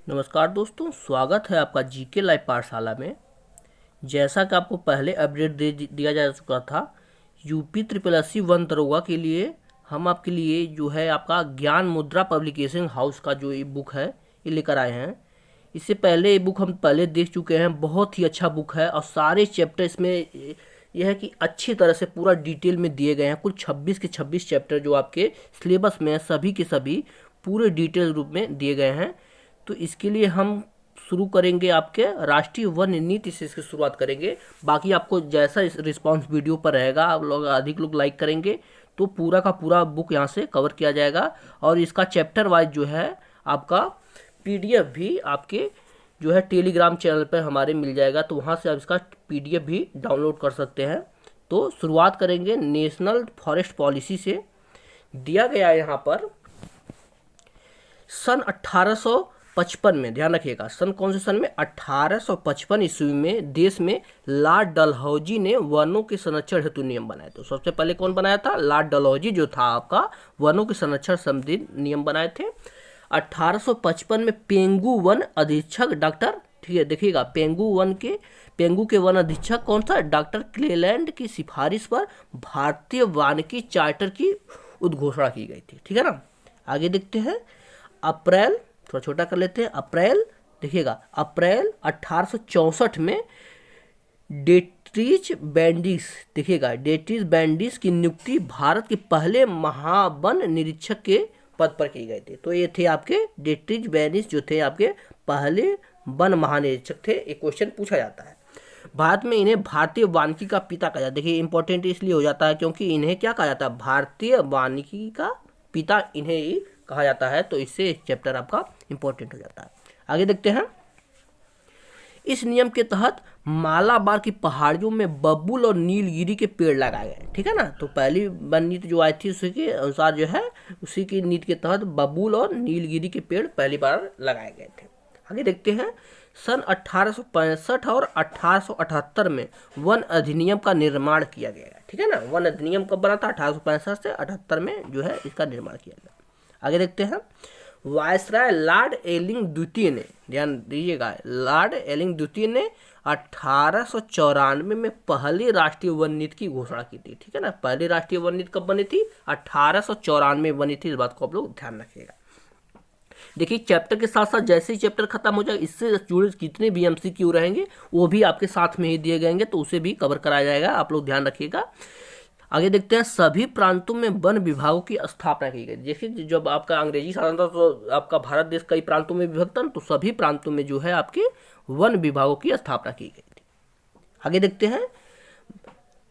नमस्कार दोस्तों, स्वागत है आपका जीके लाइव पाठशाला में। जैसा कि आपको पहले अपडेट दिया जा चुका था, यूपी ट्रिपल एस सी वन दरोगा के लिए हम आपके लिए जो है आपका ज्ञान मुद्रा पब्लिकेशन हाउस का जो ये बुक है ये लेकर आए हैं। इससे पहले ये बुक हम पहले देख चुके हैं, बहुत ही अच्छा बुक है और सारे चैप्टर इसमें यह है कि अच्छी तरह से पूरा डिटेल में दिए गए हैं। कुल 26 के 26 चैप्टर जो आपके सिलेबस में सभी के सभी पूरे डिटेल रूप में दिए गए हैं। तो इसके लिए हम शुरू करेंगे आपके राष्ट्रीय वन नीति से इसकी शुरुआत करेंगे। बाकी आपको जैसा इस रिस्पांस वीडियो पर रहेगा, आप लोग अधिक लोग लाइक करेंगे तो पूरा का पूरा बुक यहाँ से कवर किया जाएगा। और इसका चैप्टर वाइज जो है आपका पीडीएफ भी आपके जो है टेलीग्राम चैनल पर हमारे मिल जाएगा, तो वहाँ से आप इसका पीडीएफ भी डाउनलोड कर सकते हैं। तो शुरुआत करेंगे नेशनल फॉरेस्ट पॉलिसी से। दिया गया है यहाँ पर सन 1855 में, ध्यान रखिएगा सन कौन से सन में, 1855 ईस्वी में देश में लॉर्ड डलहौजी ने वनों के संरक्षण हेतु नियम बनाए। तो सबसे पहले कौन बनाया था? लॉर्ड डलहौजी जो था आपका वनों के संरक्षण संबंधी नियम बनाए थे। 1855 में पेंगू वन अधीक्षक डॉक्टर, ठीक है देखिएगा, पेंगू के वन अधीक्षक कौन था? डॉक्टर क्लेलैंड की सिफारिश पर भारतीय वानिकी चार्टर की उद्घोषणा की गई थी। ठीक है ना। आगे देखते हैं, अप्रैल, थोड़ा छोटा कर लेते हैं, अप्रैल देखिएगा, अप्रैल 1864 में डेट्रिच बैंडिस, देखिएगा डेट्रिच बैंडिस की नियुक्ति भारत के पहले महावन निरीक्षक के पद पर की गई थी। तो ये थे आपके डेट्रिच बैंडिस जो थे आपके पहले वन महानिरीक्षक थे। एक क्वेश्चन पूछा जाता है, भारत में इन्हें भारतीय वानिकी का पिता कहा जाता है। देखिए इंपॉर्टेंट इसलिए हो जाता है क्योंकि इन्हें क्या कहा जाता है? भारतीय वानिकी का पिता इन्हें ही कहा जाता है। तो इससे एक चैप्टर आपका इंपॉर्टेंट हो जाता है। आगे देखते हैं, इस नियम के तहत मालाबार की पहाड़ियों में बबूल और नीलगिरी के पेड़ लगाए गए। ठीक है ना। तो पहली वन नीति जो आई थी उसी के अनुसार जो है, उसी की नीति के तहत बबूल और नीलगिरी के पेड़ पहली बार लगाए गए थे। आगे देखते हैं, सन 1865 और 1878 में वन अधिनियम का निर्माण किया गया। ठीक है ना। वन अधिनियम कब बना था? 1865 से 78 में जो है इसका निर्माण किया गया। आगे देखते हैं, वायसराय लॉर्ड एलिंग द्वितीय ने, ध्यान दीजिएगा, लॉर्ड एलिंग द्वितीय ने 1894 में पहली राष्ट्रीय वन नीति की घोषणा की थी। ठीक है ना। पहली राष्ट्रीय वन नीति कब बनी थी? 1894 में बनी थी। इस बात को आप लोग ध्यान रखिएगा। देखिए चैप्टर के साथ साथ जैसे ही चैप्टर खत्म हो जाएगा, इससे जुड़े जितने भी एमसीक्यू रहेंगे वो भी आपके साथ में ही दिए गएंगे, तो उसे भी कवर कराया जाएगा। आप लोग ध्यान रखिएगा। आगे देखते हैं, सभी प्रांतों में वन विभागों की स्थापना की गई। देखिए जब आपका अंग्रेजी शासन था तो आपका भारत देश कई प्रांतों में विभक्त था, तो सभी प्रांतों में जो है आपके वन विभागों की स्थापना की गई थी। आगे देखते हैं,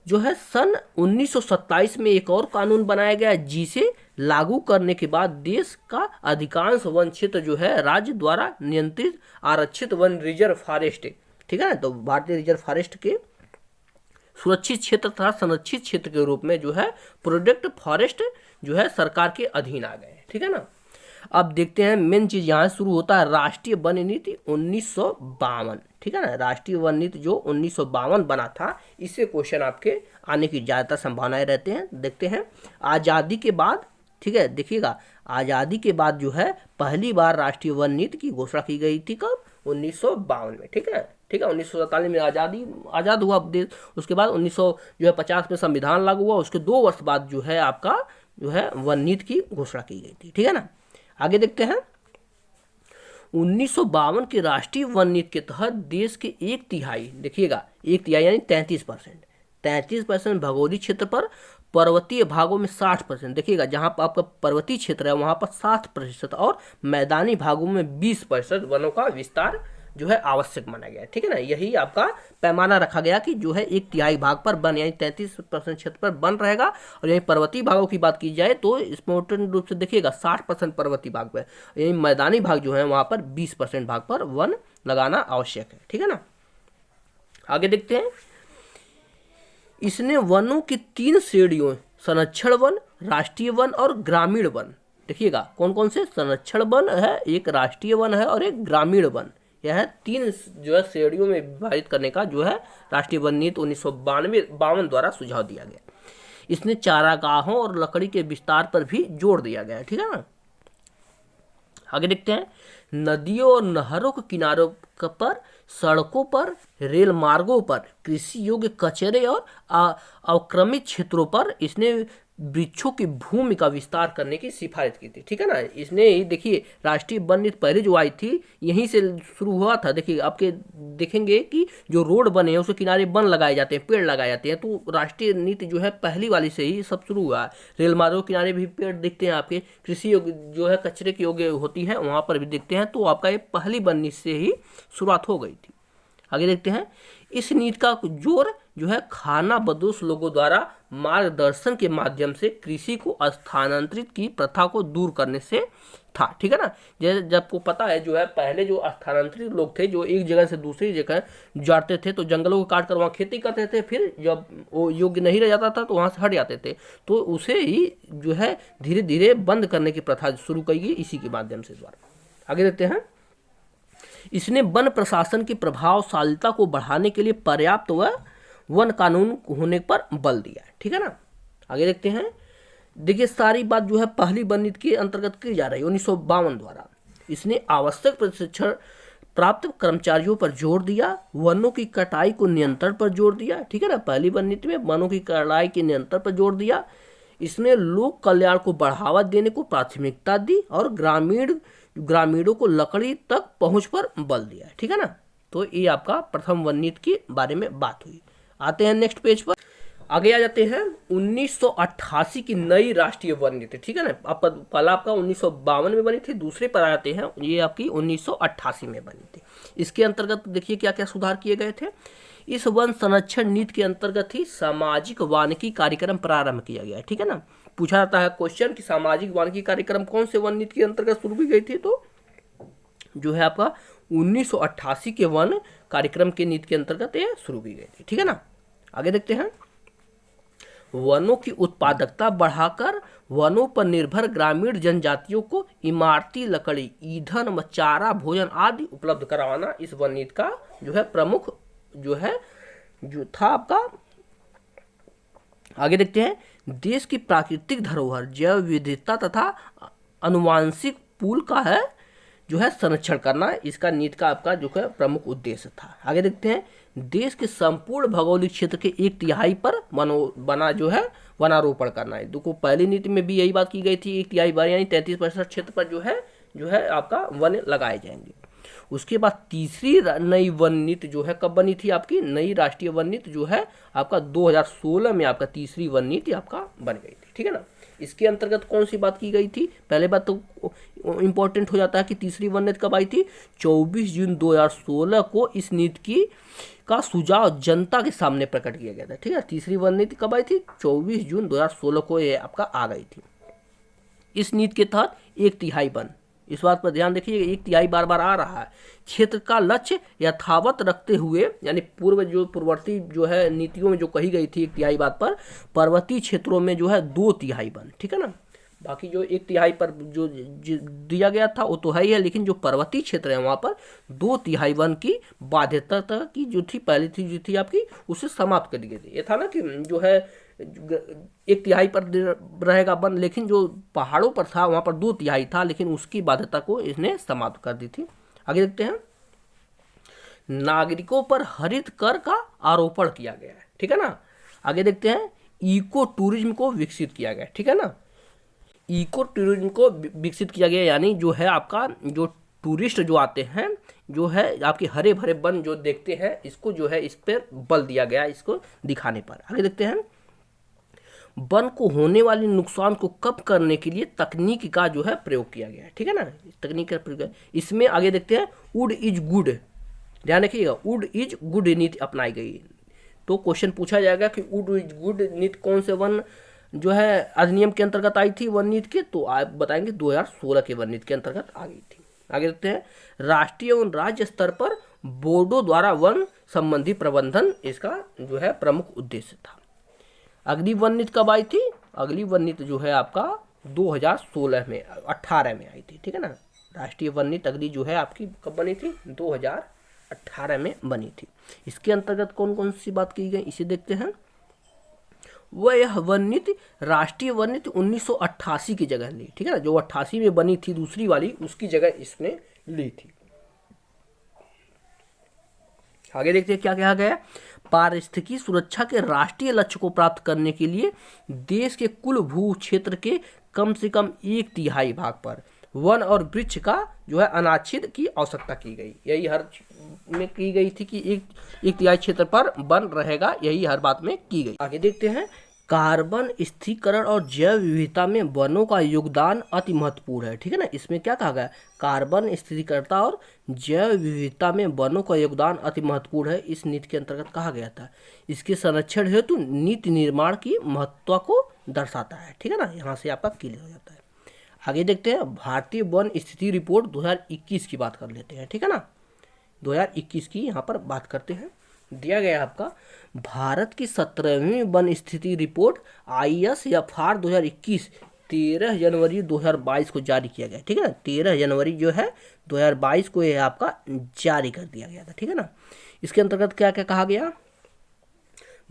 जो है सन 1927 में एक और कानून बनाया गया जिसे लागू करने के बाद देश का अधिकांश वन क्षेत्र जो है राज्य द्वारा नियंत्रित आरक्षित वन रिजर्व फॉरेस्ट, ठीक है ना, तो भारतीय रिजर्व फॉरेस्ट के सुरक्षित क्षेत्र तथा संरक्षित क्षेत्र के रूप में जो है प्रोटेक्ट फॉरेस्ट जो है सरकार के अधीन आ गए। ठीक है ना। अब देखते हैं मेन चीज यहाँ शुरू होता है, राष्ट्रीय वन नीति 1952। ठीक है ना। राष्ट्रीय वन नीति जो 1952 बना था, इससे क्वेश्चन आपके आने की ज़्यादातर संभावनाएं रहते हैं। देखते हैं, आज़ादी के बाद, ठीक है देखिएगा, आज़ादी के बाद जो है पहली बार राष्ट्रीय वन नीति की घोषणा की गई थी। कब? 1952 में। ठीक है। ठीक है, 1947 में आज़ाद हुआ देश। उसके बाद 1950 में संविधान लागू हुआ। उसके 2 वर्ष बाद जो है आपका जो है वन नीति की घोषणा की गई थी। ठीक है ना। आगे देखते हैं, 1952 के राष्ट्रीय वन नीति के तहत देश के 1/3, देखिएगा 1/3 यानी 33% भौगोलिक क्षेत्र पर, पर्वतीय भागों में 60%, देखिएगा जहां पर आपका पर्वतीय क्षेत्र है वहां पर 60% और मैदानी भागों में 20% वनों का विस्तार जो है आवश्यक माना गया है। ठीक है ना। यही आपका पैमाना रखा गया कि जो है 1/3 भाग पर वन यानी 33% क्षेत्र पर वन रहेगा। और यही पर्वतीय भागों की बात की जाए तो इम्पोर्टेंट रूप से देखिएगा 60% पर्वतीय भाग पर, यही मैदानी भाग जो है वहां पर 20% भाग पर वन लगाना आवश्यक है। ठीक है ना। आगे देखते हैं, इसने वनों की 3 श्रेणियों, संरक्षण वन, राष्ट्रीय वन और ग्रामीण वन, देखिएगा कौन कौन से संरक्षण वन है, एक राष्ट्रीय वन है और एक ग्रामीण वन, यह 3 जो है श्रेणियों में विभाजित करने का जो है राष्ट्रीय वन नीति 1952 द्वारा सुझाव दिया गया। इसने चारागाहों और लकड़ी के विस्तार पर भी जोर दिया गया है। ठीक है ना। आगे देखते हैं, नदियों और नहरों के किनारों पर, सड़कों पर, रेल मार्गों पर, कृषि योग्य कचरे और अवक्रमित क्षेत्रों पर इसने वृक्षों की भूमि का विस्तार करने की सिफारिश की थी। ठीक है ना, इसने देखिए राष्ट्रीय वन नीति पहले जो आई थी यहीं से शुरू हुआ था। देखिए आपके देखेंगे कि जो रोड बने हैं उसके किनारे वन लगाए जाते हैं, पेड़ लगाए जाते हैं, तो राष्ट्रीय नीति जो है पहली वाली से ही सब शुरू हुआ है। रेल मार्गों के किनारे भी पेड़ दिखते हैं आपके, कृषि योग्य जो है कचरे के योग्य होती है वहाँ पर भी दिखते हैं, तो आपका ये पहली वन नीति से ही शुरुआत हो गई थी। आगे देखते हैं, इस नीति का जोर जो है खाना बदोश लोगों द्वारा मार्गदर्शन के माध्यम से कृषि को स्थानांतरित की प्रथा को दूर करने से था। ठीक है ना, जैसे जब को पता है जो है पहले जो स्थानांतरित लोग थे जो एक जगह से दूसरी जगह जाते थे तो जंगलों को काट कर वहाँ खेती करते थे, फिर जब वो योग्य नहीं रह जाता था तो वहाँ से हट जाते थे, तो उसे ही जो है धीरे धीरे बंद करने की प्रथा शुरू की गई इसी के माध्यम से द्वारा। आगे देखते हैं, इसने वन प्रशासन की प्रभावशीलता को बढ़ाने के लिए पर्याप्त व वन कानून होने पर बल दिया है। ठीक है ना, आगे देखते हैं, देखिए सारी बात जो है पहली वन नीति के अंतर्गत की जा रही है 1952 द्वारा। इसने आवश्यक प्रशिक्षण प्राप्त कर्मचारियों पर जोर दिया, वनों की कटाई को नियंत्रण पर जोर दिया। ठीक है ना, पहली वन नीति में वनों की कटाई के नियंत्रण पर जोर दिया। इसने लोक कल्याण को बढ़ावा देने को प्राथमिकता दी और ग्रामीणों को लकड़ी तक पहुंच पर बल दिया। ठीक है ना, तो ये आपका प्रथम वन नीति के बारे में बात हुई। आते हैं नेक्स्ट पेज पर, आगे आ जाते हैं 1988 की नई राष्ट्रीय वन नीति। ठीक है ना, आपका पहला आपका 1952 में बनी थी, दूसरे पर आते हैं ये आपकी 1988 में बनी थी। इसके अंतर्गत देखिए क्या क्या सुधार किए गए थे। इस वन संरक्षण नीति के अंतर्गत ही सामाजिक वानिकी कार्यक्रम प्रारंभ किया गया है। ठीक है ना, पूछा जाता है क्वेश्चन कि सामाजिक वानिकी कार्यक्रम कौन से वन नीति के अंतर्गत शुरू की गई थी, तो जो है आपका 1988 के वन कार्यक्रम के नीति के अंतर्गत ये शुरू की गई थी। ठीक है ना, आगे देखते हैं, वनों की उत्पादकता बढ़ाकर वनों पर निर्भर ग्रामीण जनजातियों को इमारती लकड़ी, ईंधन व चारा भोजन आदि उपलब्ध करवाना इस वन नीति का जो है प्रमुख जो था आपका। आगे देखते हैं, देश की प्राकृतिक धरोहर, जैव विविधता तथा आनुवांशिक पूल का है जो है संरक्षण करना इसका नीति का आपका जो है प्रमुख उद्देश्य था। आगे देखते हैं, देश के संपूर्ण भौगोलिक क्षेत्र के 1/3 पर बना जो है वनारोपण करना है। देखो पहली नीति में भी यही बात की गई थी, 1/3 बार यानी 33% क्षेत्र पर जो है आपका वन लगाए जाएंगे। उसके बाद तीसरी नई वन नीति जो है कब बनी थी, आपकी नई राष्ट्रीय वन नीति जो है आपका 2016 में आपका तीसरी वन नीति आपका बन गई थी। ठीक है ना, इसके अंतर्गत कौन सी बात की गई थी, पहले बात तो इंपॉर्टेंट हो जाता है कि तीसरी वन नीति कब आई थी, 24 जून 2016 को इस नीति का सुझाव जनता के सामने प्रकट किया गया था। ठीक है, तीसरी वन नीति कब आई थी, 24 जून 2016 को ये आपका आ गई थी। इस नीति के तहत 1/3 वन, इस बात पर ध्यान देखिए 1/3 बार बार आ रहा है, क्षेत्र का लक्ष्य यथावत रखते हुए, यानी पूर्ववर्ती जो है नीतियों में जो कही गई थी 1/3 बात पर, पर्वतीय क्षेत्रों में जो है 2/3 वन। ठीक है ना, बाकी जो 1/3 पर जो दिया गया था वो तो है ही है, लेकिन जो पर्वतीय क्षेत्र है वहाँ पर 2/3 वन की बाध्यता की जो थी पहली थी जो थी आपकी उसे समाप्त कर दी गई थी। ये था ना कि जो है 1/3 पर रहेगा वन, लेकिन जो पहाड़ों पर था वहाँ पर 2/3 था, लेकिन उसकी बाध्यता को इसने समाप्त कर दी थी। आगे देखते हैं, नागरिकों पर हरित कर का आरोपण किया गया है। ठीक है ना, आगे देखते हैं, इको टूरिज्म को विकसित किया गया। ठीक है ना, इको टूरिज्म को विकसित किया गया यानी जो है आपका जो टूरिस्ट जो आते हैं जो है आपके हरे भरे वन जो देखते हैं इसको जो है इस पर बल दिया गया इसको दिखाने पर। आगे देखते हैं, वन को होने वाले नुकसान को कम करने के लिए तकनीक का जो है प्रयोग किया गया है। ठीक है ना, तकनीक का प्रयोग इसमें। आगे देखते हैं, वुड इज गुड, ध्यान रखिएगा, वुड इज गुड नीति अपनाई गई। तो क्वेश्चन पूछा जाएगा कि वुड इज गुड नीति कौन से वन जो है अधिनियम के अंतर्गत आई थी वन नीति के, तो आप बताएंगे 2016 के वन नीति के अंतर्गत आ गई थी। आगे देखते हैं, राष्ट्रीय एवं राज्य स्तर पर बोर्डों द्वारा वन संबंधी प्रबंधन इसका जो है प्रमुख उद्देश्य था। अगली वन नीति कब आई थी, अगली वन नीति जो है आपका 2016 में 18 में आई थी। ठीक है ना, राष्ट्रीय वन नीति अगली जो है आपकी कब बनी थी, 2018 में बनी थी। इसके अंतर्गत कौन कौन सी बात की गई इसे देखते हैं। वह यह वन नीति राष्ट्रीय वन नीति 1988 की जगह ली। ठीक है ना, जो 88 में बनी थी दूसरी वाली उसकी जगह इसने ली थी। आगे देखते हैं क्या कहा गया। पारिस्थितिकी सुरक्षा के राष्ट्रीय लक्ष्य को प्राप्त करने के लिए देश के कुल भू क्षेत्र के कम से कम 1/3 भाग पर वन और वृक्ष का जो है अनाच्छेद की आवश्यकता की गई। यही हर में की गई थी कि 1/3 क्षेत्र पर वन रहेगा, यही हर बात में की गई। आगे देखते हैं। कार्बन स्थिरीकरण और जैव विविधता में वनों का योगदान अति महत्वपूर्ण है। ठीक है ना, इसमें क्या कहा गया, कार्बन स्थिरीकरण और जैव विविधता में वनों का योगदान अति महत्वपूर्ण है, इस नीति के अंतर्गत कहा गया था। इसके संरक्षण हेतु नीति निर्माण की महत्व को दर्शाता है। ठीक है ना, यहाँ से आपका क्लियर हो जाता है। आगे देखते हैं। भारतीय वन स्थिति रिपोर्ट 2021 की बात कर लेते हैं। ठीक है ना, 2021 की यहाँ पर बात करते हैं। दिया गया आपका भारत की 17वीं वन स्थिति रिपोर्ट ISFR 2021 13 जनवरी 2022 को जारी किया गया। ठीक है ना, 13 जनवरी जो है 2022 को यह आपका जारी कर दिया गया था। ठीक है ना, इसके अंतर्गत क्या क्या कहा गया।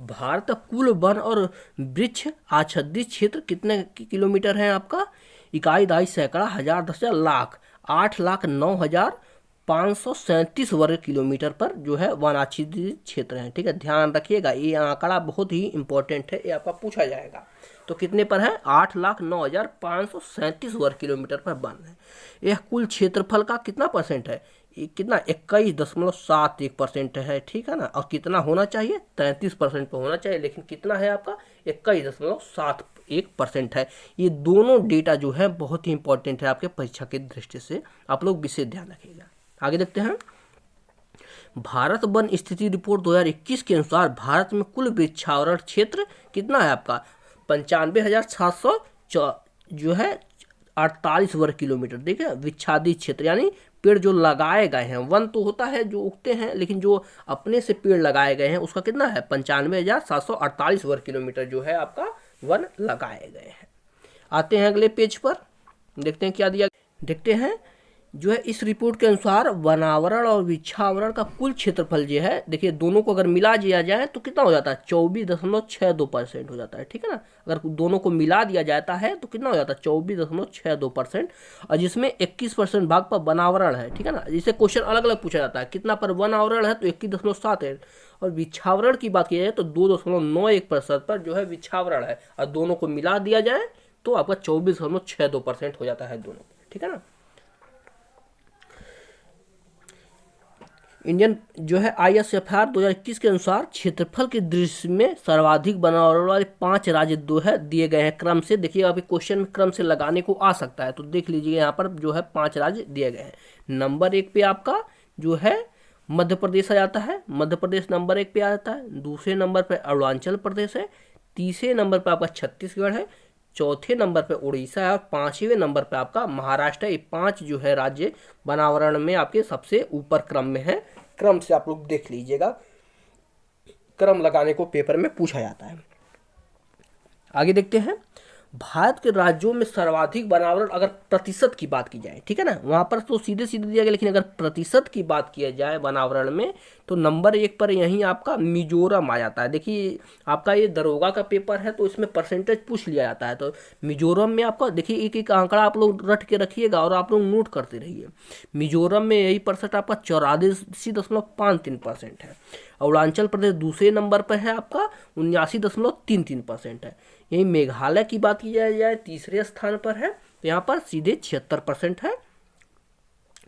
भारत कुल वन और वृक्ष आच्छादित क्षेत्र कितने किलोमीटर है आपका, इकाई दहाई सैकड़ा हजार दस लाख 8,09,537 वर्ग किलोमीटर पर जो है वन आच्छादित क्षेत्र है। ठीक है, ध्यान रखिएगा, ये आंकड़ा बहुत ही इंपॉर्टेंट है, ये आपका पूछा जाएगा। तो कितने पर है, 8,09,537 वर्ग किलोमीटर पर वन है। यह कुल क्षेत्रफल का कितना परसेंट है, कितना 21.71% है। ठीक है ना, और कितना होना चाहिए, 33% पर होना चाहिए, लेकिन कितना है आपका 21.71% है। ये दोनों डेटा जो है बहुत ही इंपॉर्टेंट है आपके परीक्षा की दृष्टि से, आप लोग विशेष ध्यान रखिएगा। आगे देखते हैं। भारत वन स्थिति रिपोर्ट 2021 के अनुसार भारत में कुल वृक्षावरण क्षेत्र कितना है आपका 95,700 जो है 48 वर्ग किलोमीटर। देखिए, विच्छादित क्षेत्र यानी पेड़ जो लगाए गए हैं, वन तो होता है जो उगते हैं, लेकिन जो अपने से पेड़ लगाए गए हैं उसका कितना है 95,748 वर्ग किलोमीटर जो है आपका वन लगाए गए हैं। आते हैं अगले पेज पर, देखते हैं क्या दिया। देखते हैं जो है इस रिपोर्ट के अनुसार वनावरण और वृक्षावरण का कुल क्षेत्रफल जो है, देखिए दोनों को अगर मिला दिया जाए तो कितना हो जाता है 24.62% हो जाता है। ठीक है ना, अगर दोनों को मिला दिया जाता है तो कितना हो जाता है 24.62%, और जिसमें 21% भाग पर वनावरण है। ठीक है ना, जिसे क्वेश्चन अलग अलग पूछा जाता है, कितना पर वनावरण है तो 21.7 है, और वृक्षावरण की बात की जाए तो 2.91% पर जो है वृक्षावरण है, और दोनों को मिला दिया जाए तो आपका 24.62% हो जाता है दोनों। ठीक है ना, इंडियन जो है ISFR 2021 के अनुसार क्षेत्रफल के दृश्य में सर्वाधिक वनावरण वाले 5 राज्य दो है दिए गए हैं क्रम से। देखिए, अभी क्वेश्चन में क्रम से लगाने को आ सकता है, तो देख लीजिए यहाँ पर जो है 5 राज्य दिए गए हैं। नंबर 1 पे आपका जो है मध्य प्रदेश आ जाता है, मध्य प्रदेश नंबर 1 पे आ जाता है। दूसरे नंबर पर अरुणाचल प्रदेश है, तीसरे नंबर पर आपका छत्तीसगढ़ है, चौथे नंबर पे उड़ीसा है, और 5वें नंबर पे आपका महाराष्ट्र है। ये 5 जो है राज्य वनावरण में आपके सबसे ऊपर क्रम में है। क्रम से आप लोग देख लीजिएगा, क्रम लगाने को पेपर में पूछा जाता है। आगे देखते हैं। भारत के राज्यों में सर्वाधिक वनावरण अगर प्रतिशत की बात की जाए, ठीक है ना, वहाँ पर तो सीधे सीधे दिया गया, लेकिन अगर प्रतिशत की बात किया जाए वनावरण में तो नंबर 1 पर यहीं आपका मिजोरम आ जाता है। देखिए, आपका ये दरोगा का पेपर है तो इसमें परसेंटेज पूछ लिया जाता है, तो मिजोरम में आपका देखिए एक एक आंकड़ा आप लोग रट के रखिएगा और आप लोग नोट करते रहिए। मिजोरम में यही परसेंट आपका 84.53% है। अरुणाचल प्रदेश दूसरे नंबर पर है आपका 79.33% है। यही मेघालय की बात की जाए तीसरे स्थान पर है, तो यहाँ पर सीधे 76% है।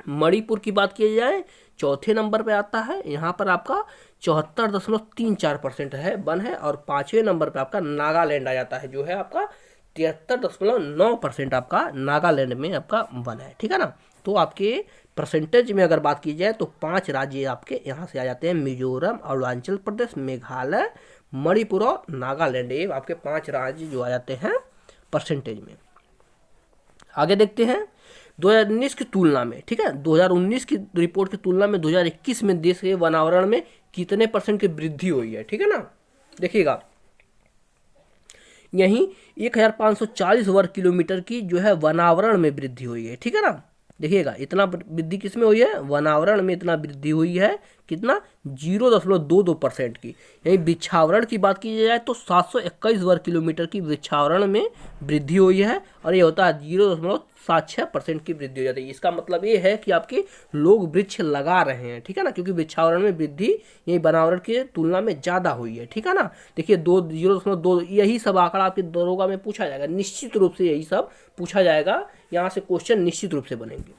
मणिपुर की बात की जाए चौथे नंबर पे आता है, यहाँ पर आपका 74.34% है वन है, और 5वें नंबर पे आपका नागालैंड आ जाता है, जो है आपका 73.9% आपका नागालैंड में आपका वन है। ठीक है ना, तो आपके परसेंटेज में अगर बात की जाए तो 5 राज्य आपके यहाँ से आ जाते हैं, मिजोरम, अरुणाचल प्रदेश, मेघालय, मणिपुर और नागालैंड। ये आपके 5 राज्य जो आ जाते हैं परसेंटेज में। आगे देखते हैं 2019 की तुलना में, ठीक है, 2019 की रिपोर्ट की तुलना में 2021 में देश के वनावरण में कितने % की वृद्धि हुई है। ठीक है ना, देखिएगा यहीं 1540 वर्ग किलोमीटर की जो है वनावरण में वृद्धि हुई है। ठीक है ना, देखिएगा इतना वृद्धि किस में हुई है, वनावरण में इतना वृद्धि हुई है, कितना 0.22% की। यही वृक्षावरण की बात की जाए तो 721 वर्ग किलोमीटर की वृक्षावरण में वृद्धि हुई है, और ये होता है 0.76% की वृद्धि हो जाती है। इसका मतलब ये है कि आपके लोग वृक्ष लगा रहे हैं, ठीक है ना, क्योंकि वृक्षावरण में वृद्धि यही वनावरण की तुलना में ज़्यादा हुई है, ठीक है ना। देखिए 0.2 यही सब आंकड़ा आपके दरोगा में पूछा जाएगा, निश्चित रूप से यही सब पूछा जाएगा, यहाँ से क्वेश्चन निश्चित रूप से बनेंगे।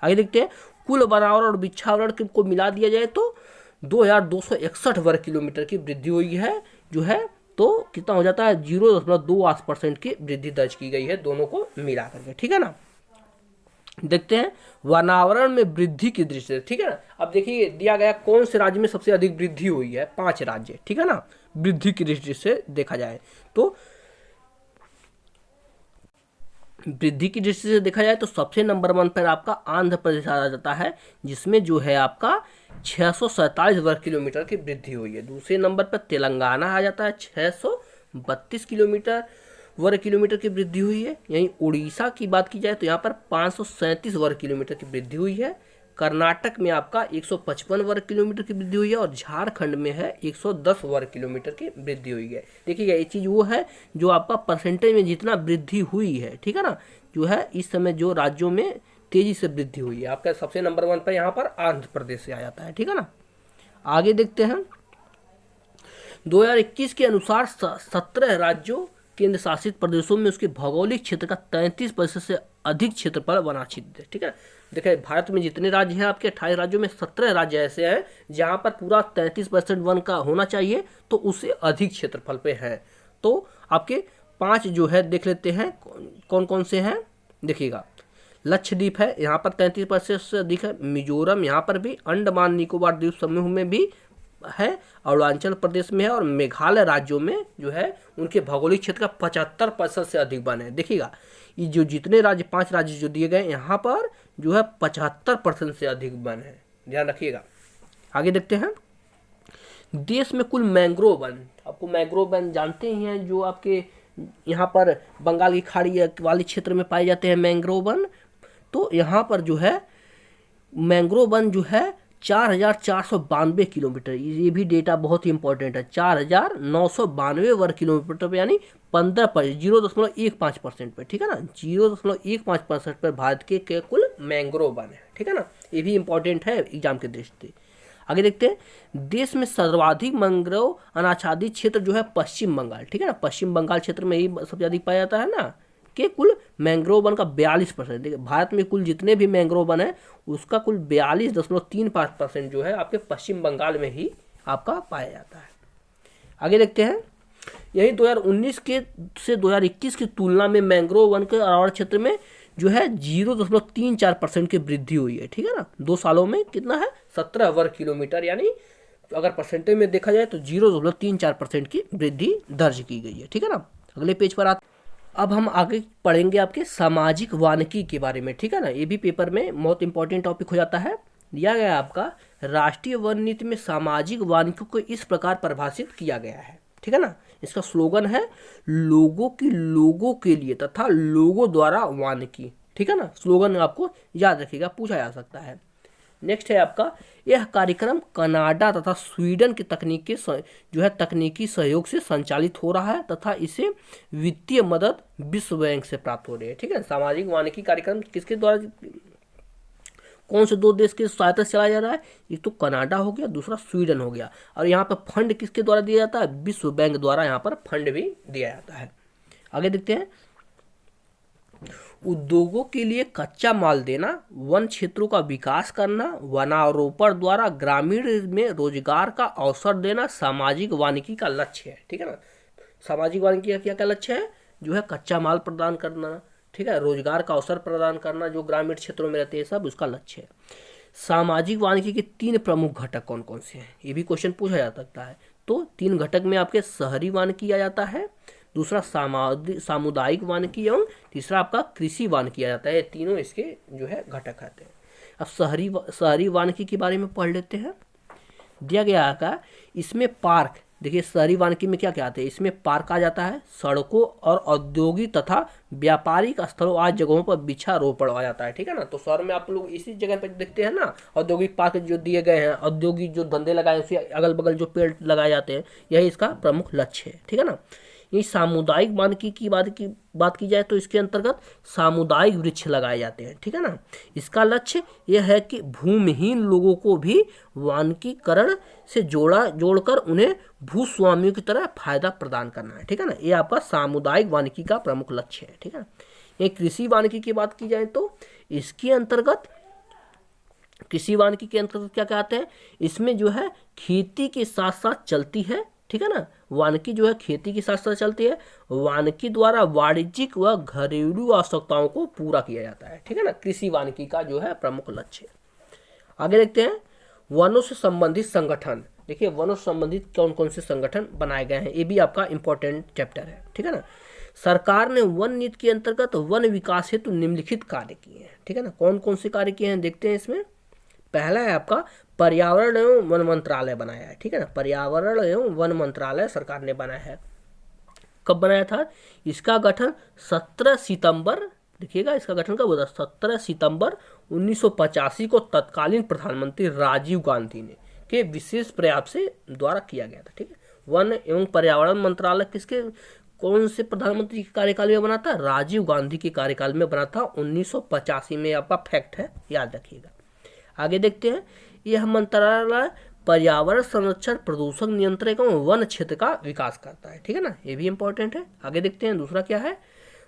आगे देखते हैं, कुल वनावरण और वृक्षावरण को मिला दिया जाए तो 2261 वर्ग किलोमीटर की वृद्धि हुई है, जो है तो कितना हो जाता है 0.28% की वृद्धि दर्ज की गई है दोनों को मिला करके, ठीक है ना। देखते हैं वनावरण में वृद्धि की दृष्टि से, ठीक है ना। अब देखिए दिया गया कौन से राज्य में सबसे अधिक वृद्धि हुई है, 5 राज्य, ठीक है ना। वृद्धि की दृष्टि से देखा जाए तो वृद्धि की दृष्टि से देखा जाए तो सबसे नंबर 1 पर आपका आंध्र प्रदेश आ जाता है, जिसमें जो है आपका 647 वर्ग किलोमीटर की वृद्धि हुई है। दूसरे नंबर पर तेलंगाना आ जाता है, 632 वर्ग किलोमीटर की वृद्धि हुई है। यहीं उड़ीसा की बात की जाए तो यहाँ पर 537 वर्ग किलोमीटर की वृद्धि हुई है। कर्नाटक में आपका 155 वर्ग किलोमीटर की वृद्धि हुई है और झारखंड में है 110 वर्ग किलोमीटर की वृद्धि हुई है। देखिएगा ये चीज़ वो है जो आपका परसेंटेज में जितना वृद्धि हुई है, ठीक है ना, जो है इस समय जो राज्यों में तेजी से वृद्धि हुई है। आपका सबसे नंबर 1 पर यहाँ पर आंध्र प्रदेश से आ जाता है, ठीक है ना। आगे देखते हैं 2021 के अनुसार 17 राज्यों केंद्र शासित प्रदेशों में उसके भौगोलिक क्षेत्र का 33% से अधिक क्षेत्रफल वनाच्छादित है, ठीक है। देखिए भारत में जितने राज्य हैं आपके 28 राज्यों में 17 राज्य ऐसे हैं जहां पर पूरा 33% वन का होना चाहिए, तो उससे अधिक क्षेत्रफल पे है। तो आपके 5 जो है देख लेते हैं कौन कौन से हैं। देखिएगा लक्षद्वीप है, यहाँ पर 33% से अधिक है। मिजोरम यहाँ पर भी, अंडमान निकोबार द्वीप समूह में भी है, अरुणाचल प्रदेश में है, और मेघालय राज्यों में जो है उनके भौगोलिक क्षेत्र का 75% से अधिक वन है। देखिएगा ये जो जितने राज्य 5 राज्य जो दिए गए यहाँ पर जो है 75% से अधिक वन है, ध्यान रखिएगा। आगे देखते हैं देश में कुल मैंग्रोव वन, आपको मैंग्रोव वन जानते ही हैं जो आपके यहाँ पर बंगाल की खाड़ी वाले क्षेत्र में पाए जाते हैं मैंग्रोव वन। तो यहाँ पर जो है मैंग्रोव वन जो है 4,492 किलोमीटर, ये भी डेटा बहुत ही इंपॉर्टेंट है, 4,992 वर्ग किलोमीटर पे, यानी 0.15% पे, ठीक है ना, 0.15% पर भारत के कुल मैंग्रोव वन है, ठीक है ना। ये भी इंपॉर्टेंट है एग्जाम के दृष्टि से। आगे देखते हैं देश में सर्वाधिक मैंग्रोव अनाच्छादित क्षेत्र जो है पश्चिम बंगाल, ठीक है ना। पश्चिम बंगाल क्षेत्र में ही सबसे अधिक पाया जाता है ना, कि कुल मैंग्रोव वन का 42%। देखिए भारत में कुल जितने भी मैंग्रोव वन है उसका कुल 42.35% जो है आपके पश्चिम बंगाल में ही आपका पाया जाता है। आगे देखते हैं यही 2019 के से 2021 की तुलना में मैंग्रोव वन के अरावल क्षेत्र में जो है 0.34% की वृद्धि हुई है, ठीक है ना। 2 सालों में कितना है 17 वर्ग किलोमीटर, यानी अगर परसेंटेज में देखा जाए तो 0.34% की वृद्धि दर्ज की गई है, ठीक है ना। अगले पेज पर आते अब हम आगे पढ़ेंगे आपके सामाजिक वानिकी के बारे में, ठीक है ना। ये भी पेपर में बहुत इंपॉर्टेंट टॉपिक हो जाता है। दिया गया आपका राष्ट्रीय वन नीति में सामाजिक वानिकी को इस प्रकार परिभाषित किया गया है, ठीक है ना। इसका स्लोगन है लोगों की लोगों के लिए तथा लोगों द्वारा वानिकी, ठीक है ना। स्लोगन आपको याद रखिएगा, पूछा जा सकता है। नेक्स्ट है आपका यह कार्यक्रम कनाडा तथा स्वीडन के तकनीकी सहयोग से संचालित हो रहा है तथा इसे वित्तीय मदद विश्व बैंक से प्राप्त हो रही है, ठीक है। सामाजिक वानिकी कार्यक्रम किसके द्वारा, कौन से 2 देश की सहायता से चलाया जा रहा है, एक तो कनाडा हो गया, दूसरा स्वीडन हो गया। और यहाँ पर फंड किसके द्वारा दिया जाता है, विश्व बैंक द्वारा यहाँ पर फंड भी दिया जाता है। आगे देखते हैं उद्योगों के लिए कच्चा माल देना, वन क्षेत्रों का विकास करना, वनारोपण द्वारा ग्रामीण में रोजगार का अवसर देना सामाजिक वानिकी का लक्ष्य है, ठीक है ना। सामाजिक वानिकी का क्या क्या लक्ष्य है, जो है कच्चा माल प्रदान करना, ठीक है, रोजगार का अवसर प्रदान करना जो ग्रामीण क्षेत्रों में रहते हैं, सब उसका लक्ष्य है। सामाजिक वानिकी के 3 प्रमुख घटक कौन कौन से हैं, ये भी क्वेश्चन पूछा जा सकता है। तो 3 घटक में आपके शहरी वानिकी आ जाता है, दूसरा सामुदायिक वानिकी एवं तीसरा आपका कृषि वानिकी आ जाता है। ये तीनों इसके जो है घटक आते हैं। अब शहरी वानिकी के बारे में पढ़ लेते हैं। दिया गया है इसमें पार्क, देखिए शहरी वानिकी में क्या क्या आते हैं, इसमें पार्क आ जाता है, सड़कों और औद्योगिक तथा व्यापारिक स्थलों आदि जगहों पर वृक्षारोपण आ जाता है, ठीक है ना। तो शहर में आप लोग इसी जगह पर देखते हैं ना, औद्योगिक पार्क जो दिए गए हैं, औद्योगिक जो धंधे लगाए उसी अगल बगल जो पेड़ लगाए जाते हैं, यही इसका प्रमुख लक्ष्य है, ठीक है ना। ये सामुदायिक वानिकी की बात की जाए तो इसके अंतर्गत सामुदायिक वृक्ष लगाए जाते हैं, ठीक है ना। इसका लक्ष्य यह है कि भूमिहीन लोगों को भी वानिकीकरण से जोड़कर उन्हें भूस्वामियों की तरह फायदा प्रदान करना है, ठीक है ना। ये आपका सामुदायिक वानिकी का प्रमुख लक्ष्य है, ठीक है। ये कृषि वानिकी की बात की जाए तो इसके अंतर्गत कृषि वानिकी के अंतर्गत क्या कहते हैं, इसमें जो है खेती के साथ साथ चलती है, ठीक है ना। वानिकी जो है खेती के साथ साथ चलती है, वानिकी द्वारा वाणिज्यिक व घरेलू आवश्यकताओं को पूरा किया जाता है, ठीक है ना। कृषि वानिकी का जो है प्रमुख लक्ष्य। आगे देखते हैं वनों से संबंधित संगठन। देखिए वनों से संबंधित कौन कौन से संगठन बनाए गए हैं, ये भी आपका इंपॉर्टेंट चैप्टर है, ठीक है ना। सरकार ने वन नीति के अंतर्गत वन विकास हेतु निम्नलिखित कार्य किए हैं, ठीक है ना। कौन कौन से कार्य किए हैं देखते हैं इसमें। पहला है आपका पर्यावरण एवं वन मंत्रालय बनाया है, ठीक है ना। पर्यावरण एवं वन मंत्रालय सरकार ने बनाया है। कब बनाया था, इसका गठन 17 सितंबर, देखिएगा इसका गठन कब हुआ था, 17 सितंबर 1985 को तत्कालीन प्रधानमंत्री राजीव गांधी ने के विशेष प्रयास से द्वारा किया गया था, ठीक है। वन एवं पर्यावरण मंत्रालय किसके कौन से प्रधानमंत्री के कार्यकाल में बना था, राजीव गांधी के कार्यकाल में बना था 1985 में, आपका फैक्ट है, याद रखिएगा। आगे देखते हैं यह मंत्रालय पर्यावरण संरक्षण, प्रदूषण नियंत्रण एवं वन क्षेत्र का विकास करता है, ठीक है ना। ये भी इंपॉर्टेंट है। आगे देखते हैं दूसरा क्या है,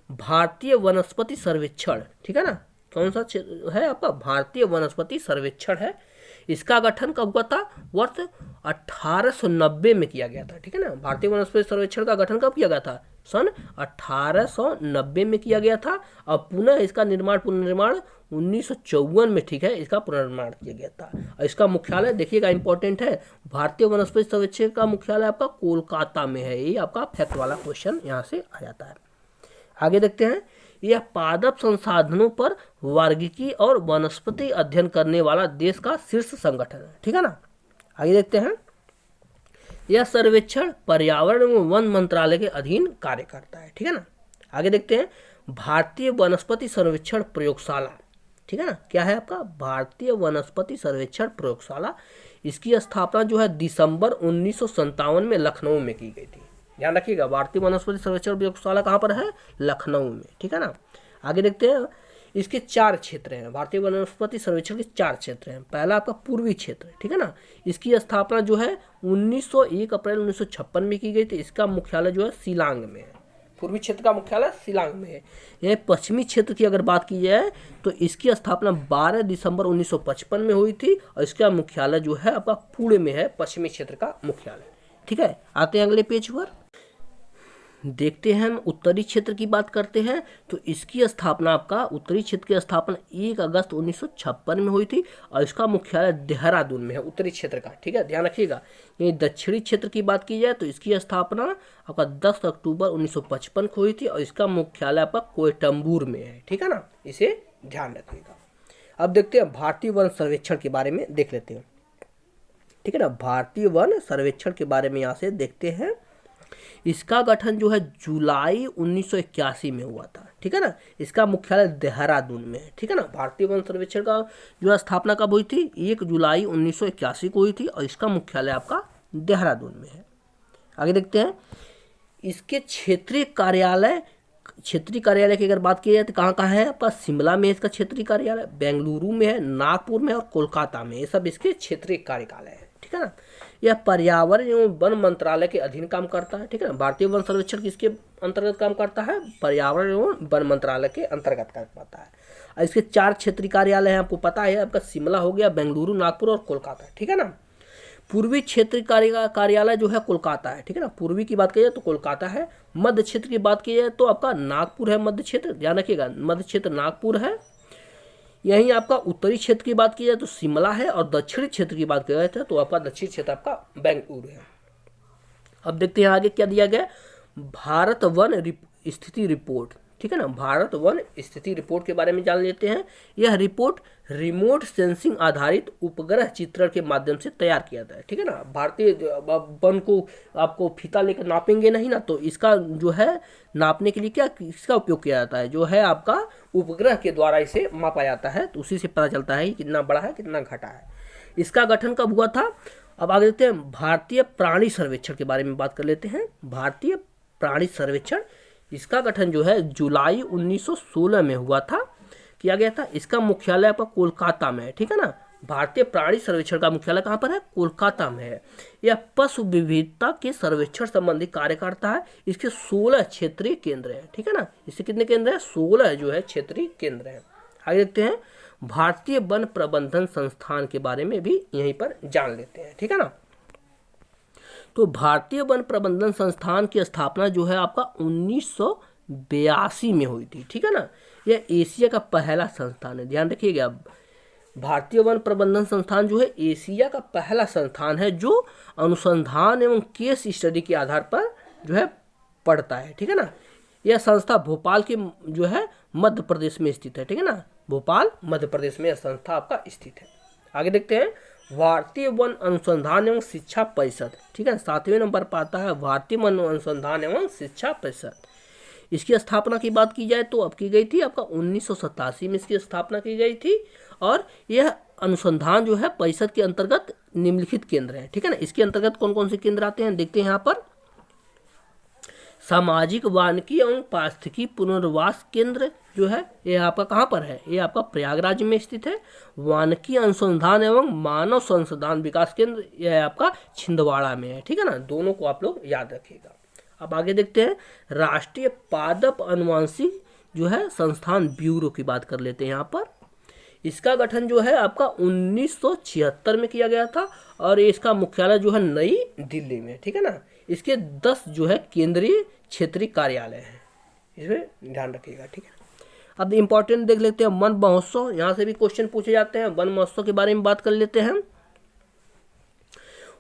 भारतीय वनस्पति सर्वेक्षण, ठीक है ना। कौन सा है आपका, भारतीय वनस्पति सर्वेक्षण है। इसका गठन कब हुआ था, वर्ष 1890 में किया गया था, ठीक है ना। भारतीय वनस्पति सर्वेक्षण का गठन कब किया गया था, सन 1890 में किया गया था। अब पुनः इसका पुनर्निर्माण 1954 में, ठीक है, इसका पुनर्निर्माण किया गया था। और इसका मुख्यालय देखिएगा इंपॉर्टेंट है, भारतीय वनस्पति सर्वेक्षण का मुख्यालय आपका कोलकाता में है। ये आपका फैक्ट वाला क्वेश्चन यहाँ से आ जाता है। आगे देखते हैं यह पादप संसाधनों पर वर्गीकी और वनस्पति अध्ययन करने वाला देश का शीर्ष संगठन है, ठीक है ना। आगे देखते हैं यह सर्वेक्षण पर्यावरण एवं वन मंत्रालय के अधीन कार्य करता है, ठीक है ना। आगे देखते हैं भारतीय वनस्पति सर्वेक्षण प्रयोगशाला, ठीक है ना। क्या है आपका, भारतीय वनस्पति सर्वेक्षण प्रयोगशाला। इसकी स्थापना जो है दिसंबर 1957 में लखनऊ में की गई थी। ध्यान रखिएगा, भारतीय वनस्पति सर्वेक्षण प्रयोगशाला कहाँ पर है, लखनऊ में, ठीक है ना। आगे देखते हैं इसके 4 क्षेत्र हैं, भारतीय वनस्पति सर्वेक्षण के 4 क्षेत्र हैं। पहला आपका पूर्वी क्षेत्र, ठीक है ना। इसकी स्थापना जो है 1 अप्रैल 1956 में की गई थी। इसका मुख्यालय जो है शिलांग में है। पूर्वी क्षेत्र का मुख्यालय शिलांग में है। यह पश्चिमी क्षेत्र की अगर बात की जाए तो इसकी स्थापना 12 दिसंबर 1955 में हुई थी और इसका मुख्यालय जो है आपका पुणे में है, पश्चिमी क्षेत्र का मुख्यालय, ठीक है। आते हैं अगले पेज पर, देखते हैं हम उत्तरी क्षेत्र की बात करते हैं तो इसकी स्थापना आपका उत्तरी क्षेत्र की स्थापना 1 अगस्त 1956 में हुई थी और इसका मुख्यालय देहरादून में है, उत्तरी क्षेत्र का, ठीक है, ध्यान रखिएगा। ये दक्षिणी क्षेत्र की बात की जाए तो इसकी स्थापना आपका 10 अक्टूबर 1955 को हुई थी और इसका मुख्यालय आपका कोयटम्बूर में है, ठीक है ना, इसे ध्यान रखिएगा। अब देखते हैं भारतीय वन सर्वेक्षण के बारे में देख लेते हैं, ठीक है ना। भारतीय वन सर्वेक्षण के बारे में यहाँ से देखते हैं। इसका गठन जो है जुलाई 1981 में हुआ था, ठीक है ना। इसका मुख्यालय देहरादून में है, ठीक है ना। भारतीय वन सर्वेक्षण का जो है स्थापना कब हुई थी, 1 जुलाई 1981 को हुई थी और इसका मुख्यालय आपका देहरादून में है। आगे देखते हैं इसके क्षेत्रीय कार्यालय की अगर बात की जाए तो कहाँ कहाँ है आपका, शिमला में इसका क्षेत्रीय कार्यालय, बेंगलुरु में है, नागपुर में और कोलकाता में, ये सब इसके क्षेत्रीय कार्यालय है, ठीक है ना। यह पर्यावरण एवं वन मंत्रालय के अधीन काम करता है, ठीक है ना। भारतीय वन सर्वेक्षण किसके अंतर्गत काम करता है, पर्यावरण एवं वन मंत्रालय के अंतर्गत काम करता है। और इसके 4 क्षेत्रीय कार्यालय हैं, आपको पता है, आपका शिमला हो गया, बेंगलुरु, नागपुर और कोलकाता, ठीक है ना। पूर्वी क्षेत्र कार्यालय जो है कोलकाता है, ठीक है ना। पूर्वी की बात की जाए तो कोलकाता है। मध्य क्षेत्र की बात की जाए तो आपका नागपुर है, मध्य क्षेत्र, ध्यान रखिएगा, मध्य क्षेत्र नागपुर है। यहीं आपका उत्तरी क्षेत्र की बात की जाए तो शिमला है और दक्षिणी क्षेत्र की बात की जाए तो आपका दक्षिणी क्षेत्र आपका बेंगलुरु है। अब देखते हैं आगे क्या दिया गया, भारत वन स्थिति रिपोर्ट, ठीक है ना। भारत वन स्थिति रिपोर्ट के बारे में जान लेते हैं। यह रिपोर्ट रिमोट सेंसिंग आधारित उपग्रह चित्रण के माध्यम से तैयार किया जाता है, ठीक है ना। भारतीय वन को आपको फीता लेकर नापेंगे नहीं ना, तो इसका जो है नापने के लिए क्या इसका उपयोग किया जाता है, जो है आपका उपग्रह के द्वारा इसे मापा जाता है, तो उसी से पता चलता है कितना बड़ा है कितना घटा है। इसका गठन कब हुआ था। अब आगे देखते हैं भारतीय प्राणी सर्वेक्षण के बारे में बात कर लेते हैं। भारतीय प्राणी सर्वेक्षण, इसका गठन जो है जुलाई 1916 में हुआ था, किया गया था। इसका मुख्यालय आपका कोलकाता में है, ठीक है ना। भारतीय प्राणी सर्वेक्षण का मुख्यालय कहाँ पर है? कोलकाता में है। यह पशु विविधता के सर्वेक्षण संबंधी कार्य करता है। इसके 16 क्षेत्रीय केंद्र हैं, ठीक है ना। इससे कितने केंद्र हैं? 16 जो है क्षेत्रीय केंद्र हैं। आगे देखते हैं, भारतीय वन प्रबंधन संस्थान के बारे में भी यहीं पर जान लेते हैं, ठीक है ना। तो भारतीय वन प्रबंधन संस्थान की स्थापना जो है आपका 1982 में हुई थी, ठीक है ना। यह एशिया का पहला संस्थान है, ध्यान रखिएगा। भारतीय वन प्रबंधन संस्थान जो है एशिया का पहला संस्थान है जो अनुसंधान एवं केस स्टडी के आधार पर जो है पढ़ता है, ठीक है ना। यह संस्था भोपाल के जो है मध्य प्रदेश में स्थित है, ठीक है ना। भोपाल मध्य प्रदेश में यह संस्था आपका स्थित है। आगे देखते हैं, भारतीय वन अनुसंधान एवं शिक्षा परिषद, ठीक है, 7वें नंबर पर आता है भारतीय वन अनुसंधान एवं शिक्षा परिषद। इसकी स्थापना की बात की जाए तो अब की गई थी आपका 1987 में इसकी स्थापना की गई थी। और यह अनुसंधान जो है परिषद के अंतर्गत निम्नलिखित केंद्र है, ठीक है ना। इसके अंतर्गत कौन कौन से केंद्र आते हैं देखते हैं यहाँ पर। सामाजिक वानिकी एवं पारिस्थितिकी पुनर्वास केंद्र जो है ये आपका कहाँ पर है? ये आपका प्रयागराज में स्थित है। वानिकी अनुसंधान एवं मानव संसाधन विकास केंद्र यह आपका छिंदवाड़ा में है, ठीक है ना। दोनों को आप लोग याद रखिएगा। अब आगे देखते हैं, राष्ट्रीय पादप अनुवांशिक जो है संस्थान ब्यूरो की बात कर लेते हैं यहाँ पर। इसका गठन जो है आपका 1976 में किया गया था और इसका मुख्यालय जो है नई दिल्ली में, ठीक है ना। इसके 10 जो है केंद्रीय क्षेत्रीय कार्यालय हैं, इसमें ध्यान रखिएगा, ठीक है। अब इम्पोर्टेंट देख लेते हैं वन महोत्सव, यहाँ से भी क्वेश्चन पूछे जाते हैं। वन महोत्सव के बारे में बात कर लेते हैं।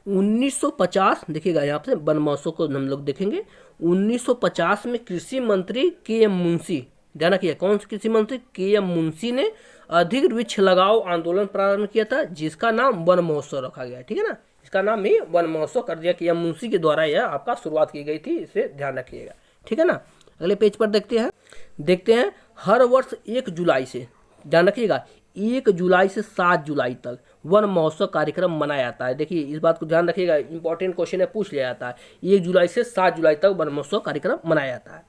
1950 देखिएगा, यहाँ पे वन महोत्सव को हम लोग देखेंगे। 1950 में कृषि मंत्री के.एम. मुंशी, ध्यान रखिए कौन से कृषि मंत्री? के.एम. मुंशी ने अधिक वृक्ष लगाओ आंदोलन प्रारंभ किया था जिसका नाम वन महोत्सव रखा गया, ठीक है ना। इसका नाम भी वन महोत्सव कर दिया, के.एम. मुंशी के द्वारा यह आपका शुरुआत की गई थी, इसे ध्यान रखिएगा, ठीक है ना। अगले पेज पर देखते हैं हर वर्ष 1 जुलाई से, ध्यान रखिएगा, 1 जुलाई से 7 जुलाई तक वन महोत्सव कार्यक्रम मनाया जाता है। देखिए इस बात को ध्यान रखिएगा, इंपॉर्टेंट क्वेश्चन है, पूछ लिया जाता है। 1 जुलाई से 7 जुलाई तक वन महोत्सव कार्यक्रम मनाया जाता है।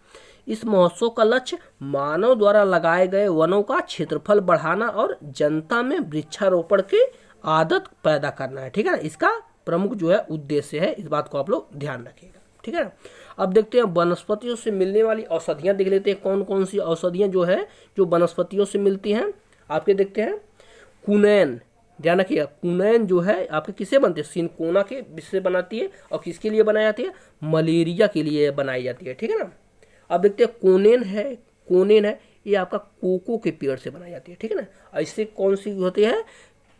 इस महोत्सव का लक्ष्य मानव द्वारा लगाए गए वनों का क्षेत्रफल बढ़ाना और जनता में वृक्षारोपण की आदत पैदा करना है, ठीक है ना। इसका प्रमुख जो है उद्देश्य है, इस बात को आप लोग ध्यान रखिएगा, ठीक है। अब देखते हैं वनस्पतियों से मिलने वाली औषधियाँ देख लेते हैं, कौन कौन सी औषधियाँ जो है जो वनस्पतियों से मिलती हैं आपके। देखते हैं कुनैन, ध्यान रखिएगा, कुनैन जो है आपके किससे बनते हैं? सिनकोना के विष से बनाती है। और किसके लिए बनाई जाती है? मलेरिया के लिए बनाई जाती है, ठीक है ना। अब देखते हैं कोनेन है, ये आपका कोको के पेड़ से बनाई जाती है, ठीक है ना। इससे कौन सी होती है?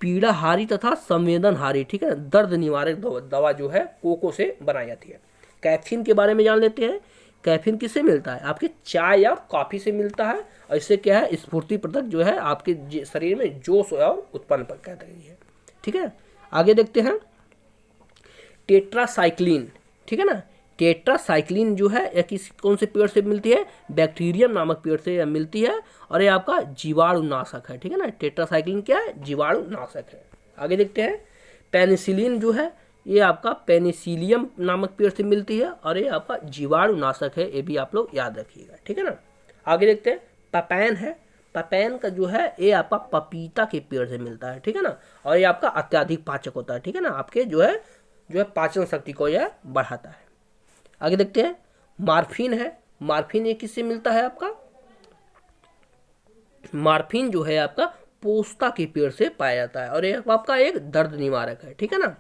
पीड़ाहारी तथा संवेदनहारी, ठीक है, दर्द निवारक दवा जो है कोको से बनाई जाती है। कैफीन के बारे में जान लेते हैं। कैफीन किससे मिलता है? आपके चाय या कॉफी से मिलता है। और इससे क्या है? स्फूर्ति प्रदक जो है आपके शरीर में जोश और उत्पन्न करता है, ठीक है। आगे देखते हैं टेट्रासाइक्लिन, ठीक है ना। टेट्रासाइक्लिन जो है यह किस कौन से पेड़ से मिलती है? बैक्टीरियम नामक पेड़ से मिलती है और ये आपका जीवाणुनाशक है, ठीक है ना। टेट्रासाइक्लिन क्या है? जीवाणुनाशक है। आगे देखते हैं पेनिसिलिन जो है ये आपका पेनिसिलियम नामक पेड़ से मिलती है और ये आपका जीवाणुनाशक है, ये भी आप लोग याद रखिएगा, ठीक है ना। आगे देखते हैं पपैन है। पपैन का जो है ये आपका पपीता के पेड़ से मिलता है, ठीक है ना। और ये आपका अत्याधिक पाचक होता है, ठीक है ना। आपके जो है पाचन शक्ति को यह बढ़ाता है। आगे देखते हैं मार्फिन है। मार्फिन ये किससे मिलता है आपका? मार्फिन जो है आपका पोस्ता के पेड़ से पाया जाता है और ये आपका एक दर्द निवारक है, ठीक है ना।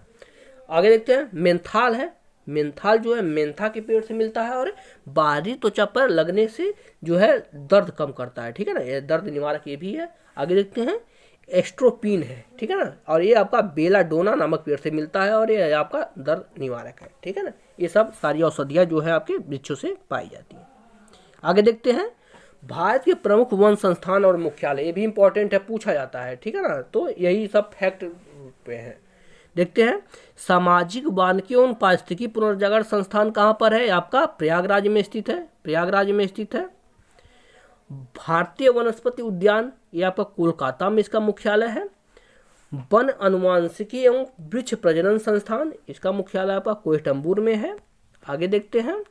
आगे देखते हैं मेंथाल है। मेंथाल जो है मेंथा के पेड़ से मिलता है और बाहरी त्वचा पर लगने से जो है दर्द कम करता है, ठीक है ना। ये दर्द निवारक ये भी है। आगे देखते हैं एस्ट्रोपिन है, ठीक है ना। और ये आपका बेलाडोना नामक पेड़ से मिलता है और ये आपका दर्द निवारक है, ठीक है ना। ये सब सारी औषधियाँ जो है आपके वृक्षों से पाई जाती हैं। आगे देखते हैं भारत के प्रमुख वन संस्थान और मुख्यालय, ये भी इंपॉर्टेंट है, पूछा जाता है, ठीक है ना। तो यही सब फैक्ट पे है। देखते हैं सामाजिक वानिकी एवं पारिस्थितिकी पुनर्जागरण संस्थान कहाँ पर है? आपका प्रयागराज में स्थित है। प्रयागराज में स्थित है। भारतीय वनस्पति उद्यान ये आपका कोलकाता में इसका मुख्यालय है। वन अनुवांशिकी एवं वृक्ष प्रजनन संस्थान इसका मुख्यालय आपका कोयटम्बूर में है। आगे देखते हैं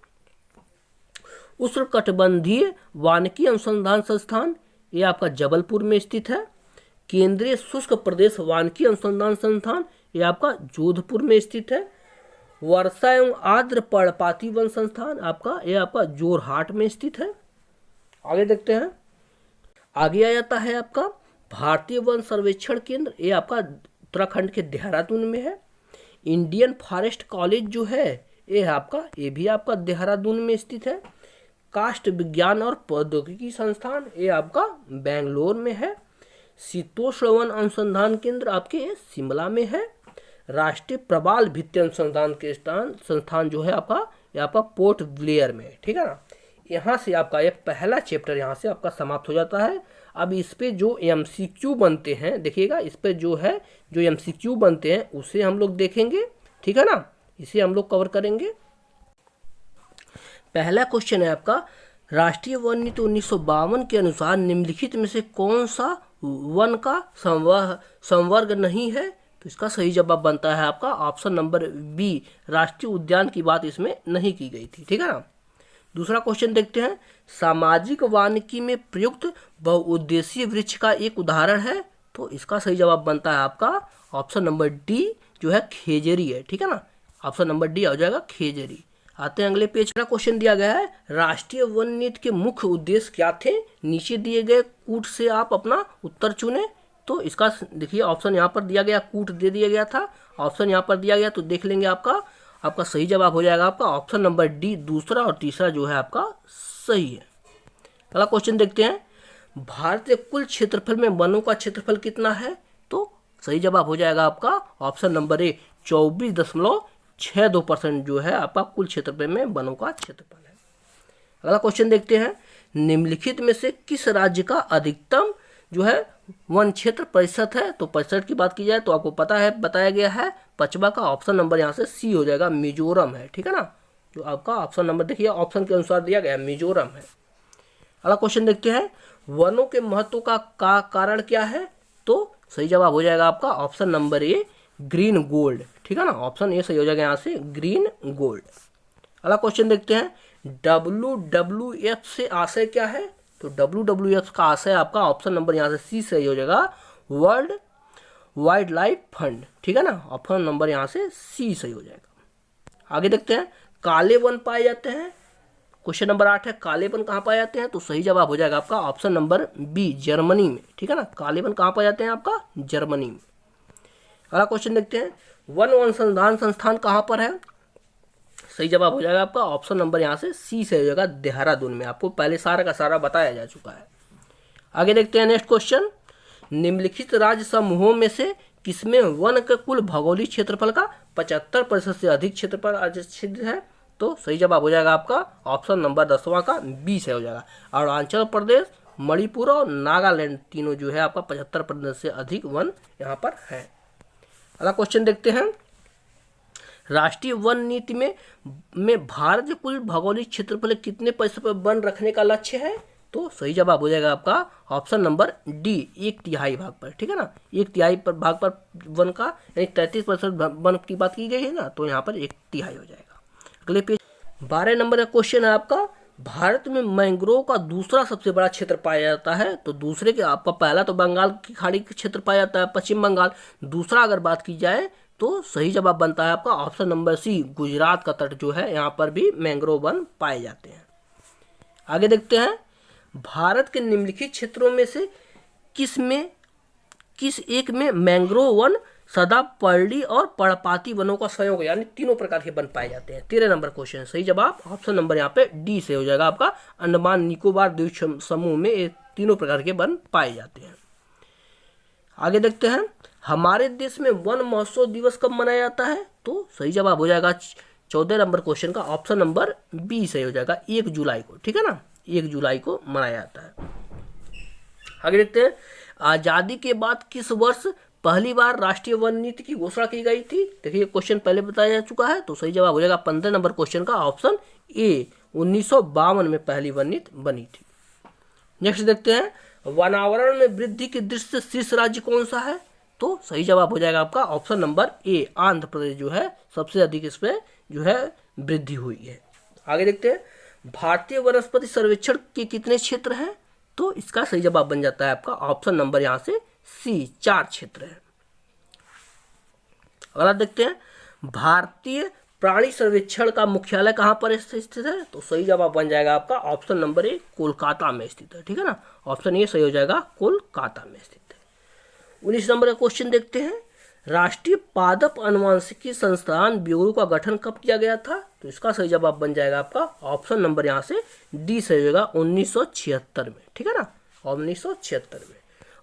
उष्णकटिबंधीय वानिकी अनुसंधान संस्थान, ये आपका जबलपुर में स्थित है। केंद्रीय शुष्क प्रदेश वानिकी अनुसंधान संस्थान, ये आपका जोधपुर में स्थित है। वर्षा एवं आर्द्र पर्णपाती वन संस्थान आपका, ये आपका जोरहाट में स्थित है। आगे देखते हैं, आगे आ जाता है आपका भारतीय वन सर्वेक्षण केंद्र, ये आपका उत्तराखंड के देहरादून में है। इंडियन फॉरेस्ट कॉलेज जो है ये भी आपका देहरादून में स्थित है। काष्ठ विज्ञान और प्रौद्योगिकी संस्थान, ये आपका बेंगलोर में है। शीतोष्ण वन अनुसंधान केंद्र आपके शिमला में है। राष्ट्रीय प्रवाल भित्ति अनुसंधान के संस्थान जो है आपका, ये आपका पोर्ट ब्लेयर में है, ठीक है ना। यहाँ से आपका ये पहला चैप्टर यहाँ से आपका समाप्त हो जाता है। अब इस पे जो एमसीक्यू बनते हैं, देखिएगा इस पे जो एमसीक्यू बनते हैं उसे हम लोग देखेंगे, ठीक है ना, इसे हम लोग कवर करेंगे। पहला क्वेश्चन है आपका, राष्ट्रीय वन नीति 1952 के अनुसार निम्नलिखित में से कौन सा वन का संवर्ग नहीं है? तो इसका सही जवाब बनता है आपका ऑप्शन नंबर बी, राष्ट्रीय उद्यान की बात इसमें नहीं की गई थी, ठीक है ना। दूसरा क्वेश्चन देखते हैं, सामाजिक वानिकी में प्रयुक्त बहुउद्देशीय वृक्ष का एक उदाहरण है? तो इसका सही जवाब बनता है आपका ऑप्शन नंबर डी, जो है खेजरी है, ठीक है ना। ऑप्शन नंबर डी हो जाएगा खेजरी। आते हैं अगले पेज का क्वेश्चन दिया गया है, राष्ट्रीय वन नीति के मुख्य उद्देश्य क्या थे? नीचे दिए गए कूट से आप अपना उत्तर चुने। तो इसका देखिए ऑप्शन यहाँ पर दिया गया, कूट दे दिया गया था, ऑप्शन यहाँ पर दिया गया, तो देख लेंगे आपका सही जवाब हो जाएगा आपका ऑप्शन नंबर डी, दूसरा और तीसरा जो है आपका सही है। अगला क्वेश्चन देखते हैं, भारत के कुल क्षेत्रफल में वनों का क्षेत्रफल कितना है? तो सही जवाब हो जाएगा आपका ऑप्शन नंबर ए, 24.62% जो है आपका कुल क्षेत्रफल में वनों का क्षेत्रफल है। अगला क्वेश्चन देखते हैं, निम्नलिखित में से किस राज्य का अधिकतम जो है वन क्षेत्र प्रतिशत है? तो प्रतिशत की बात की जाए तो आपको पता है, बताया गया है पचवा का ऑप्शन नंबर यहाँ से सी हो जाएगा, मिजोरम है, ठीक है ना। जो आपका ऑप्शन नंबर देखिए ऑप्शन के अनुसार दिया गया मिजोरम है। अगला क्वेश्चन देखते हैं, वनों के महत्व का कारण क्या है? तो सही जवाब हो जाएगा आपका option number A, green gold, ठीक है ना। ऑप्शन ए सही हो जाएगा यहाँ से ग्रीन गोल्ड। अगला क्वेश्चन देखते हैं, WWF से आशय क्या है? तो WWF का आशय आपका ऑप्शन नंबर यहाँ से सी सही हो जाएगा, वर्ल्ड वाइल्ड लाइफ फंड, ठीक है ना। ऑप्शन नंबर यहाँ से सी सही हो जाएगा। आगे देखते हैं, काले वन पाए जाते हैं, क्वेश्चन नंबर 8 है, काले वन कहाँ पाए जाते हैं? तो सही जवाब हो जाएगा आपका ऑप्शन नंबर बी, जर्मनी में, ठीक है ना। काले वन कहाँ पाए जाते हैं? आपका जर्मनी में। अगला क्वेश्चन देखते हैं, वन अनुसंधान संस्थान कहाँ पर है? सही जवाब हो जाएगा आपका ऑप्शन नंबर यहाँ से सी से हो जाएगा, देहरादून में। आपको पहले सारा का सारा बताया जा चुका है। आगे देखते हैं नेक्स्ट क्वेश्चन, निम्नलिखित राज्य समूहों में से किसमें वन के कुल भौगोलिक क्षेत्रफल का 75% से अधिक क्षेत्रफल अधिष्ठित है? तो सही जवाब हो जाएगा आपका ऑप्शन नंबर 10वां का बी से हो जाएगा। अरुणाचल प्रदेश, मणिपुर और नागालैंड तीनों जो है आपका 75% से अधिक वन यहाँ पर है। अगला क्वेश्चन देखते हैं, राष्ट्रीय वन नीति में भारत के कुल भौगोलिक क्षेत्रफल कितने प्रतिशत पर वन रखने का लक्ष्य है? तो सही जवाब हो जाएगा आपका ऑप्शन नंबर डी, 1/3 भाग पर, ठीक है ना। 1/3 पर भाग पर वन का यानी 33% वन की बात की गई है ना, तो यहाँ पर 1/3 हो जाएगा। अगले पेज 12 नंबर का क्वेश्चन है आपका, भारत में मैंग्रोव का दूसरा सबसे बड़ा क्षेत्र पाया जाता है? तो दूसरे के आपका पहला तो बंगाल की खाड़ी का क्षेत्र पाया जाता है, पश्चिम बंगाल। दूसरा अगर बात की जाए तो सही जवाब बनता है आपका ऑप्शन नंबर सी, गुजरात का तट जो है यहाँ पर भी मैंग्रोव वन पाए जाते हैं। आगे देखते हैं, भारत के निम्नलिखित क्षेत्रों में से किस एक में मैंग्रोव वन, सदापर्णी और पर्णपाती वनों का संयोग यानी तीनों प्रकार के वन पाए जाते हैं? 13 नंबर क्वेश्चन, सही जवाब ऑप्शन नंबर यहाँ पे डी से हो जाएगा आपका, अंडमान निकोबार द्वीप समूह में ये तीनों प्रकार के वन पाए जाते हैं। आगे देखते हैं, हमारे देश में वन महोत्सव दिवस कब मनाया जाता है? तो सही जवाब हो जाएगा 14 नंबर क्वेश्चन का ऑप्शन नंबर बी सही हो जाएगा, 1 जुलाई को, ठीक है ना, 1 जुलाई को मनाया जाता है। आगे देखते हैं, आज़ादी के बाद किस वर्ष पहली बार राष्ट्रीय वन नीति की घोषणा की गई थी? देखिए क्वेश्चन पहले बताया जा चुका है, तो सही जवाब हो जाएगा 15 नंबर क्वेश्चन का ऑप्शन ए, 1952 में पहली वन नीति बनी थी। नेक्स्ट देखते हैं, वनावरण में वृद्धि की दृष्टि से शीर्ष राज्य कौन सा है? तो सही जवाब हो जाएगा आपका option number A, Andhra Pradesh जो है सबसे अधिक इसमें जो है वृद्धि हुई है। आगे देखते हैं, भारतीय वनस्पति सर्वेक्षण के कितने क्षेत्र हैं? तो इसका सही जवाब बन जाता है आपका ऑप्शन नंबर यहाँ से सी, 4 क्षेत्र है। अगला देखते हैं, भारतीय प्राणी सर्वेक्षण का मुख्यालय कहाँ पर स्थित है? तो सही जवाब बन जाएगा आपका ऑप्शन नंबर ए, कोलकाता में स्थित है। ठीक है ना, ऑप्शन ए सही हो जाएगा, कोलकाता में स्थित है। 19 नंबर का क्वेश्चन देखते हैं, राष्ट्रीय पादप अनुवांशिकी संस्थान ब्यूरो का गठन कब किया गया था? तो इसका सही जवाब बन जाएगा आपका ऑप्शन नंबर यहाँ से डी सही होगा, 1976 में। ठीक है ना, 1976 में।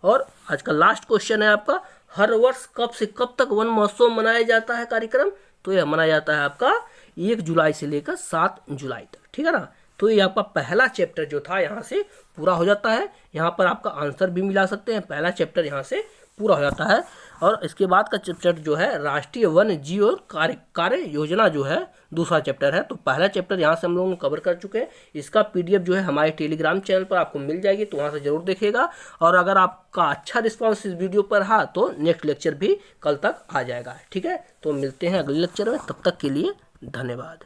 और आज का लास्ट क्वेश्चन है आपका, हर वर्ष कब से कब तक वन महोत्सव मनाया जाता है कार्यक्रम? तो यह मनाया जाता है आपका 1 जुलाई से लेकर 7 जुलाई तक। ठीक है ना, तो ये आपका पहला चैप्टर जो था यहाँ से पूरा हो जाता है। यहाँ पर आपका आंसर भी मिला सकते हैं, पहला चैप्टर यहाँ से पूरा हो जाता है। और इसके बाद का चैप्टर जो है राष्ट्रीय वन जीव और कार्य योजना जो है दूसरा चैप्टर है। तो पहला चैप्टर यहाँ से हम लोग कवर कर चुके हैं। इसका पीडीएफ जो है हमारे टेलीग्राम चैनल पर आपको मिल जाएगी, तो वहाँ से जरूर देखिएगा। और अगर आपका अच्छा रिस्पांस इस वीडियो पर रहा तो नेक्स्ट लेक्चर भी कल तक आ जाएगा। ठीक है, तो मिलते हैं अगले लेक्चर में, तब तक के लिए धन्यवाद।